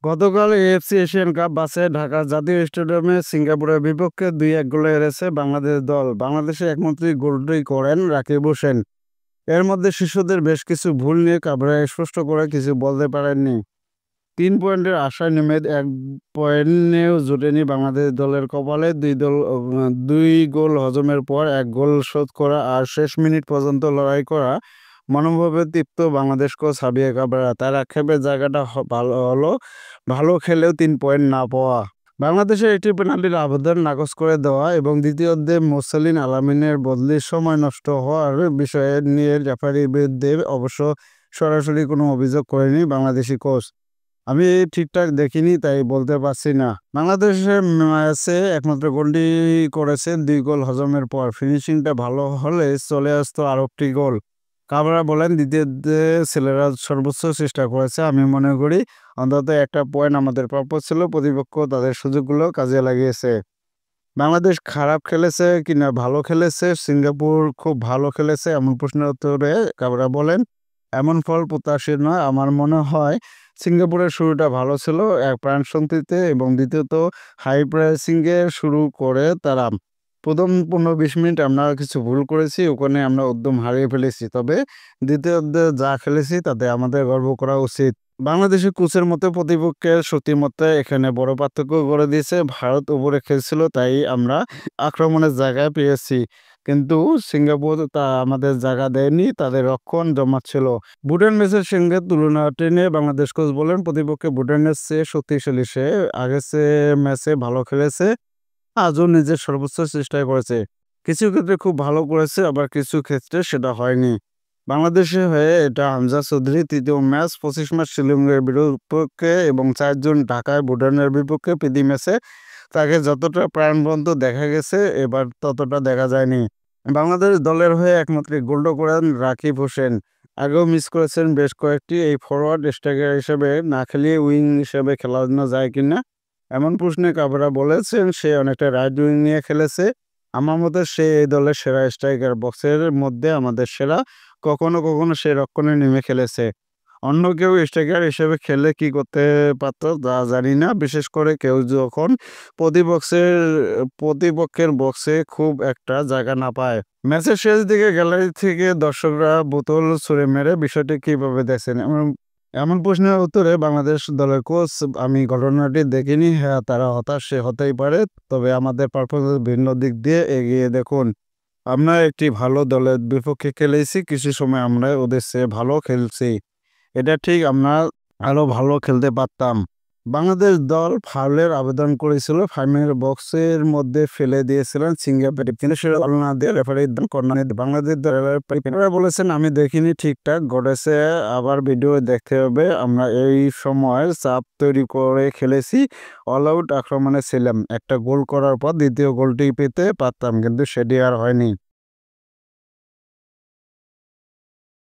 গতকাল AFC Asian cup বাছাইয়ে Dhaka জাতীয় স্টেডিয়ামে সিঙ্গাপুরের বিপক্ষে ২-১ গোলে হেরেছে বাংলাদেশ দল। বাংলাদেশে একমাত্র গোলটি করেন রাকিব হোসেন। এর মধ্যে শিশুদের বেশ কিছু ভুল নিয়ে কাবরা স্পষ্ট করে কিছু বলতে পারেননি। ৩ পয়েন্টের আশায় নেমে ১ পয়েন্টেও জোটেনি বাংলাদেশ দলের কপালে। ২ গোল হজমের পর ১ গোল শোধ করা আর শেষ মিনিট পর্যন্ত লড়াই করা মনোভাবে তৃপ্ত বাংলাদেশ কোচ হাবিয়া কাবরা। তার আক্ষেপের জায়গাটা ভালো হলো ভালো খেলেও ৩ পয়েন্ট না পাওয়া। বাংলাদেশের একটি পেনাল্টির আবেদন নাকচ করে দেওয়া এবং দ্বিতীয়ার্ধে মোরসালিন আলামিনের বদলির সময় নষ্ট হওয়ার বিষয়ে নিয়ে রেফারির বিরুদ্ধে অবশ্য সরাসরি কোনো অভিযোগ করেনি বাংলাদেশি কোচ। আমি ঠিকঠাক দেখিনি তাই বলতে পারছি না। বাংলাদেশের ম্যাচে একমাত্র গোলটি করেছে ২ গোল হজমের পর। ফিনিশিংটা ভালো হলে চলে আসতো আরও একটি গোল। কাবরা বলেন, দ্বিতীয়ার্ধে ছেলেরা সর্বোচ্চ চেষ্টা করেছে। আমি মনে করি অন্তত একটা পয়েন্ট আমাদের প্রাপ্য ছিল। প্রতিপক্ষ তাদের সুযোগগুলো কাজে লাগিয়েছে। বাংলাদেশ খারাপ খেলেছে কিনা ভালো খেলেছে, সিঙ্গাপুর খুব ভালো খেলেছে এমন প্রশ্নের উত্তরে কাবরা বলেন, এমন ফল প্রত্যাশিত নয়। আমার মনে হয় সিঙ্গাপুরের শুরুটা ভালো ছিল এক প্রাণশক্তিতে এবং দ্বিতীয়ত হাই প্রেসিংয়ে শুরু করে তারা। প্রথম ১৫-২০ মিনিট আমরা কিছু ভুল করেছি, ওখানে আমরা উদ্যম হারিয়ে ফেলেছি। তবে দ্বিতীয়ার্ধে যা খেলেছি তাতে আমাদের গর্ব করা উচিত। বাংলাদেশের কোচের মতে প্রতিপক্ষের শক্তিমত্তা এখানে বড় পার্থক্য করে দিয়েছে। ভারত উপরে খেলছিল তাই আমরা আক্রমণের জায়গায় পেয়েছি, কিন্তু সিঙ্গাপুর তা আমাদের জায়গা দেয়নি, তাদের রক্ষণ জমাচ্ছিল। ভুটান ম্যাচের সঙ্গে তুলনা টেনে বাংলাদেশ কোচ বলেন, প্রতিপক্ষে ভুটানের চেয়ে শক্তিশালী। সে আগের ম্যাচে ভালো খেলেছে, আজও নিজের সর্বোচ্চ চেষ্টাই করেছে। কিছু ক্ষেত্রে খুব ভালো করেছে, আবার কিছু ক্ষেত্রে সেটা হয়নি। বাংলাদেশের হয়ে এটা হামজা চৌধুরী তৃতীয় ম্যাচ। ২৫ মার্চ শ্রীলঙ্কার বিপক্ষে এবং ৪ জুন ঢাকায় ভুটানের বিপক্ষে প্রীতি ম্যাচে তাকে যতটা প্রাণবন্ত দেখা গেছে এবার ততটা দেখা যায়নি। বাংলাদেশ দলের হয়ে একমাত্র গোলটা করেন রাকিব হোসেন। আগেও মিস করেছেন বেশ কয়েকটি। এই ফরওয়ার্ড স্ট্রাইকার হিসেবে না খেলিয়ে উইং হিসেবে খেলানো যায় কিনা এমন প্রশ্নে কাবরা বলেছেন, সে অনেকটা রাইট উইং নিয়ে খেলেছে। আমার মতে সে এই দলের সেরা স্ট্রাইকার, বক্সের মধ্যে আমাদের সেরা। কখনো কখনো সে রক্ষণে নেমে খেলেছে। অন্য কেউ স্ট্রাইকার হিসেবে খেললে কি করতে পারত তা জানি না, বিশেষ করে কেউ যখন প্রতিপক্ষের প্রতিপক্ষের বক্সে খুব একটা জায়গা না পায়। ম্যাচের শেষ দিকে গ্যালারি থেকে দর্শকরা বোতল ছুঁড়ে মেরে বিষয়টি কীভাবে দেখছেন এমন এমন প্রশ্নের উত্তরে বাংলাদেশ দলের কোচ, আমি ঘটনাটি দেখিনি। হ্যাঁ, তারা হতাশ হতেই পারে, তবে আমাদের পারফরমেন্স ভিন্ন দিক দিয়ে এগিয়ে দেখুন। আমরা একটি ভালো দলের বিপক্ষে খেলেছি, কিছু সময় আমরা ওদের চেয়ে ভালো খেলছি। এটা ঠিক, আমরা আরও ভালো খেলতে পারতাম। বাংলাদেশ দল ফাউলের আবেদন করেছিল, ফাইনাল বক্সের মধ্যে ফেলে দিয়েছিলেন সিঙ্গাপুর, কিন্তু সেটা ভালো না দিয়ে রেফারি কর্নার। বাংলাদেশ দলের বলেছেন, আমি দেখিনি, ঠিকঠাক ঘটেছে, আবার ভিডিও দেখতে হবে। আমরা এই সময় চাপ তৈরি করে খেলেছি, অল আউট আক্রমণে ছিলাম। একটা গোল করার পর দ্বিতীয় গোলটি পেতে পারতাম, কিন্তু সেটি আর হয়নি।